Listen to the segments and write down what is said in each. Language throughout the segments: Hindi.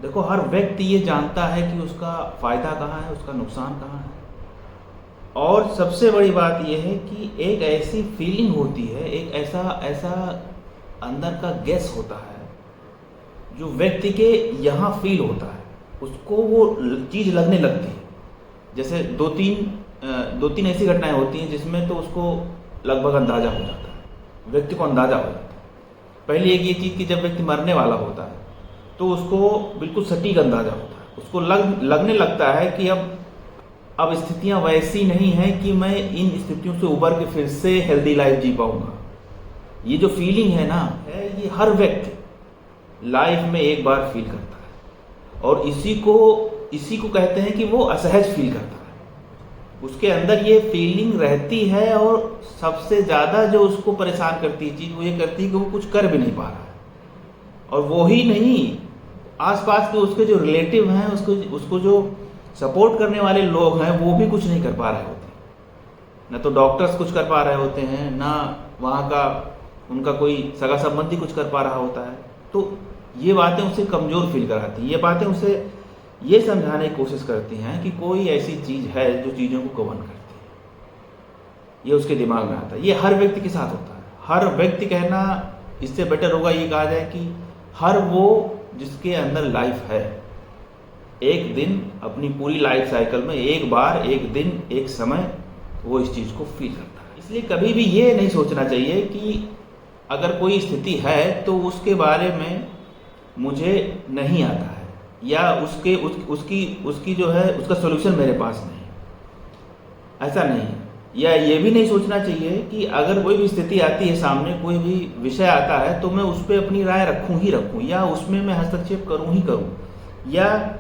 देखो, हर व्यक्ति ये जानता है कि उसका फ़ायदा कहाँ है, उसका नुकसान कहाँ है। और सबसे बड़ी बात ये है कि एक ऐसी फीलिंग होती है, एक ऐसा ऐसा अंदर का गैस होता है जो व्यक्ति के यहाँ फील होता है, उसको वो चीज़ लगने लगती है। जैसे दो तीन ऐसी घटनाएं होती हैं जिसमें तो उसको लगभग अंदाज़ा हो जाता है, व्यक्ति को अंदाज़ा हो जाता है। पहली एक ये चीज़ कि जब व्यक्ति मरने वाला होता है तो उसको बिल्कुल सटीक अंदाज़ा होता है, उसको लगने लगता है कि अब स्थितियां वैसी नहीं हैं कि मैं इन स्थितियों से उबर के फिर से हेल्दी लाइफ जी पाऊंगा। ये जो फीलिंग है ना, ये हर व्यक्ति लाइफ में एक बार फील करता है, और इसी को कहते हैं कि वो असहज फील करता है। उसके अंदर ये फीलिंग रहती है, और सबसे ज़्यादा जो उसको परेशान करती है चीज़ वो ये करती है कि वो कुछ कर भी नहीं पा रहा है। और वो ही नहीं, आसपास के उसके जो रिलेटिव हैं, उसको जो सपोर्ट करने वाले लोग हैं, वो भी कुछ नहीं कर पा रहे होते। ना तो डॉक्टर्स कुछ कर पा रहे होते हैं, ना वहाँ का उनका कोई सगा संबंधी कुछ कर पा रहा होता है। तो ये बातें उसे कमज़ोर फील कराती हैं। ये बातें उसे ये समझाने की कोशिश करती हैं कि कोई ऐसी चीज़ है जो चीज़ों को गवर्न करती है। ये उसके दिमाग में आता है। ये हर व्यक्ति के साथ होता है। हर व्यक्ति, कहना इससे बेटर होगा ये कहा जाए कि हर वो जिसके अंदर लाइफ है, एक दिन अपनी पूरी लाइफ साइकिल में एक बार, एक दिन, एक समय वो इस चीज़ को फील करता है। इसलिए कभी भी ये नहीं सोचना चाहिए कि अगर कोई स्थिति है तो उसके बारे में मुझे नहीं आता है, या उसकी जो है उसका सोल्यूशन मेरे पास नहीं है। ऐसा नहीं है। या ये भी नहीं सोचना चाहिए कि अगर कोई भी स्थिति आती है सामने, कोई भी विषय आता है, तो मैं उस पर अपनी राय रखूं ही रखूं, या उसमें मैं हस्तक्षेप करूं ही करूं, या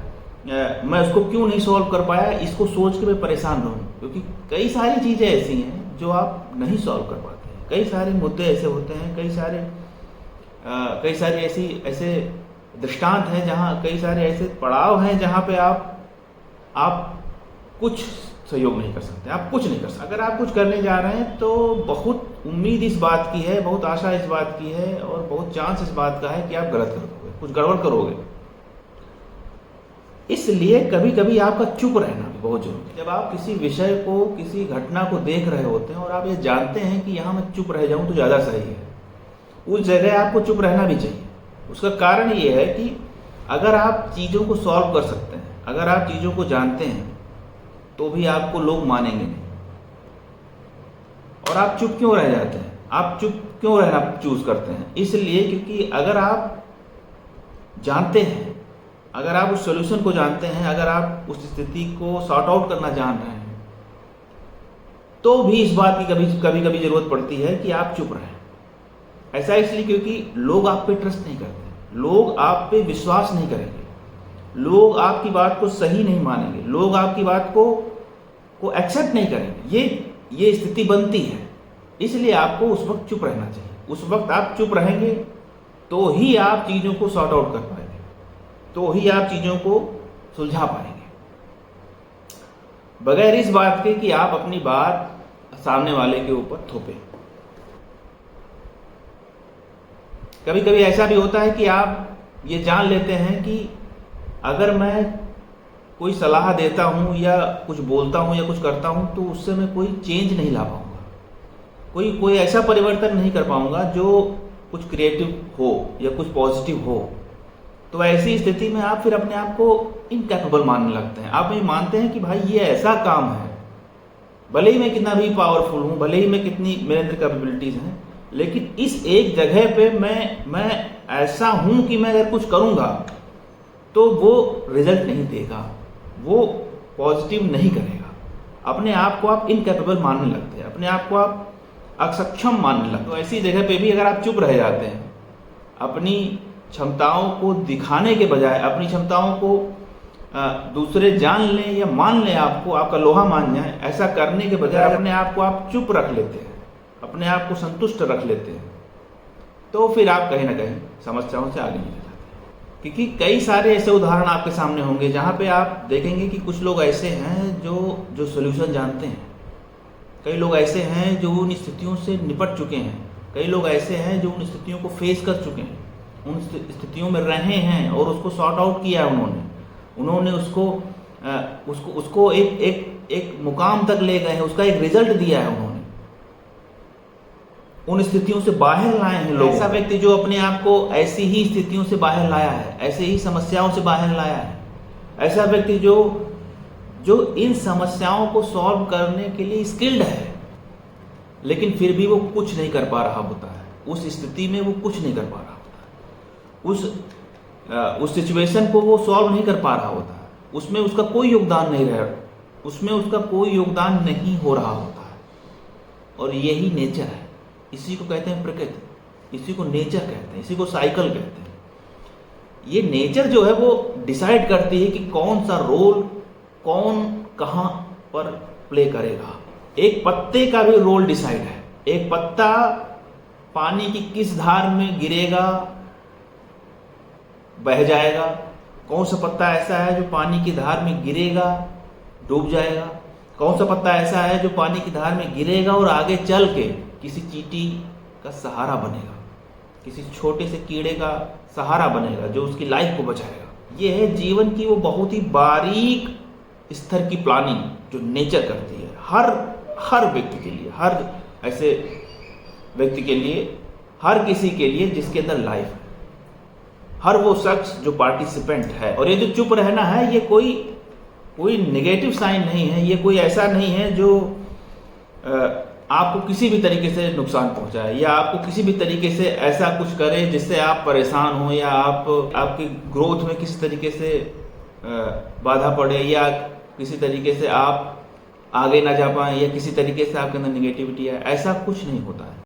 मैं उसको क्यों नहीं सॉल्व कर पाया इसको सोच के मैं परेशान रहूं। क्योंकि कई सारी चीज़ें ऐसी हैं जो आप नहीं सॉल्व कर पाते हैं। कई सारे मुद्दे ऐसे होते हैं, कई सारे ऐसे दृष्टांत हैं, जहाँ कई सारे ऐसे पड़ाव हैं जहाँ पे आप कुछ सहयोग नहीं कर सकते, आप कुछ नहीं कर सकते। अगर आप कुछ करने जा रहे हैं तो बहुत उम्मीद इस बात की है, बहुत आशा इस बात की है, और बहुत चांस इस बात का है कि आप गलत कर दोगे, कुछ गड़बड़ करोगे। इसलिए कभी कभी आपका चुप रहना भी बहुत जरूरी है। जब आप किसी विषय को, किसी घटना को देख रहे होते हैं और आप ये जानते हैं कि यहाँ मैं चुप रह जाऊँ तो ज़्यादा सही है, उस जगह आपको चुप रहना भी चाहिए। उसका कारण ये है कि अगर आप चीज़ों को सॉल्व कर सकते हैं, अगर आप चीज़ों को जानते हैं, तो भी आपको लोग मानेंगे नहीं। और आप चुप क्यों रह जाते हैं? आप चुप क्यों रहना चूज करते हैं? इसलिए क्योंकि अगर आप जानते हैं, अगर आप उस सॉल्यूशन को जानते हैं, अगर आप उस स्थिति को सॉर्ट आउट करना जान रहे हैं, तो भी इस बात की कभी कभी जरूरत पड़ती है कि आप चुप रहें। ऐसा इसलिए क्योंकि लोग आप पे ट्रस्ट नहीं करते, लोग आप पे विश्वास नहीं करेंगे, लोग आपकी बात को सही नहीं मानेंगे, लोग आपकी बात को एक्सेप्ट नहीं करेंगे। ये स्थिति बनती है। इसलिए आपको उस वक्त चुप रहना चाहिए। उस वक्त आप चुप रहेंगे तो ही आप चीज़ों को सॉर्ट आउट कर पाएंगे, तो ही आप चीज़ों को सुलझा पाएंगे, बगैर इस बात के कि आप अपनी बात सामने वाले के ऊपर थोपें। कभी कभी ऐसा भी होता है कि आप ये जान लेते हैं कि अगर मैं कोई सलाह देता हूँ या कुछ बोलता हूँ या कुछ करता हूँ तो उससे मैं कोई चेंज नहीं ला पाऊँगा, कोई ऐसा परिवर्तन नहीं कर पाऊँगा जो कुछ क्रिएटिव हो या कुछ पॉजिटिव हो। तो ऐसी स्थिति में आप फिर अपने आप को इनकैपेबल मानने लगते हैं। आप ये मानते हैं कि भाई ये ऐसा काम है, भले ही मैं कितना भी पावरफुल हूँ, भले ही मैं कितनी मेरे अंदर कैपेबिलिटीज़ हैं, लेकिन इस एक जगह पे मैं ऐसा हूँ कि मैं अगर कुछ करूँगा तो वो रिजल्ट नहीं देगा, वो पॉजिटिव नहीं करेगा। अपने आप को आप इनकैपेबल मानने लगते हैं, अपने आप को आप असक्षम मानने लगते हैं। तो ऐसी जगह पे भी अगर आप चुप रह जाते हैं, अपनी क्षमताओं को दिखाने के बजाय, अपनी क्षमताओं को दूसरे जान लें या मान लें, आपको आपका लोहा मान जाए, ऐसा करने के बजाय अपने आप को आप चुप रख लेते हैं, अपने आप को संतुष्ट रख लेते हैं, तो फिर आप कहीं ना कहीं समस्याओं से आगे निकल जाते हैं। क्योंकि कई सारे ऐसे उदाहरण आपके सामने होंगे जहाँ पे आप देखेंगे कि कुछ लोग ऐसे हैं जो सोल्यूशन जानते हैं, कई लोग ऐसे हैं जो उन स्थितियों से निपट चुके हैं, कई लोग ऐसे हैं जो उन स्थितियों को फेस कर चुके हैं, उन स्थितियों में रहे हैं और उसको सॉर्ट आउट किया है उन्होंने उसको एक मुकाम तक ले गए हैं, उसका एक रिजल्ट दिया है उन्होंने, उन स्थितियों से बाहर लाए हैं लोग। ऐसा व्यक्ति जो अपने आप को ऐसी ही स्थितियों से बाहर लाया है, ऐसे ही समस्याओं से बाहर लाया है, ऐसा व्यक्ति जो इन समस्याओं को सॉल्व करने के लिए स्किल्ड है, लेकिन फिर भी वो कुछ नहीं कर पा रहा होता है, उस स्थिति में वो कुछ नहीं कर पा रहा होता है, उस सिचुएशन को वो सॉल्व नहीं कर पा रहा होता है, उसमें उसका कोई योगदान नहीं रहा, उसमें उसका कोई योगदान नहीं हो रहा होता है। और यही नेचर है, इसी को कहते हैं प्रकृति, इसी को नेचर कहते हैं, इसी को साइकिल कहते हैं। ये नेचर जो है वो डिसाइड करती है कि कौन सा रोल कौन कहाँ पर प्ले करेगा। एक पत्ते का भी रोल डिसाइड है, एक पत्ता पानी की किस धार में गिरेगा, बह जाएगा, कौन सा पत्ता ऐसा है जो पानी की धार में गिरेगा, डूब जाएगा, कौन सा पत्ता ऐसा है जो पानी की धार में गिरेगा और आगे चल के किसी चींटी का सहारा बनेगा, किसी छोटे से कीड़े का सहारा बनेगा जो उसकी लाइफ को बचाएगा। ये है जीवन की वो बहुत ही बारीक स्तर की प्लानिंग जो नेचर करती है हर व्यक्ति के लिए, हर ऐसे व्यक्ति के लिए, हर किसी के लिए जिसके अंदर लाइफ है, हर वो शख्स जो पार्टिसिपेंट है। और ये जो चुप रहना है, ये कोई नेगेटिव साइन नहीं है, ये कोई ऐसा नहीं है जो आपको किसी भी तरीके से नुकसान पहुंचाए या आपको किसी भी तरीके से ऐसा कुछ करे जिससे आप परेशान हो या आपकी ग्रोथ में किसी तरीके से बाधा पड़े या किसी तरीके से आप आगे ना जा पाएं या किसी तरीके से आपके अंदर निगेटिविटी है, ऐसा कुछ नहीं होता है।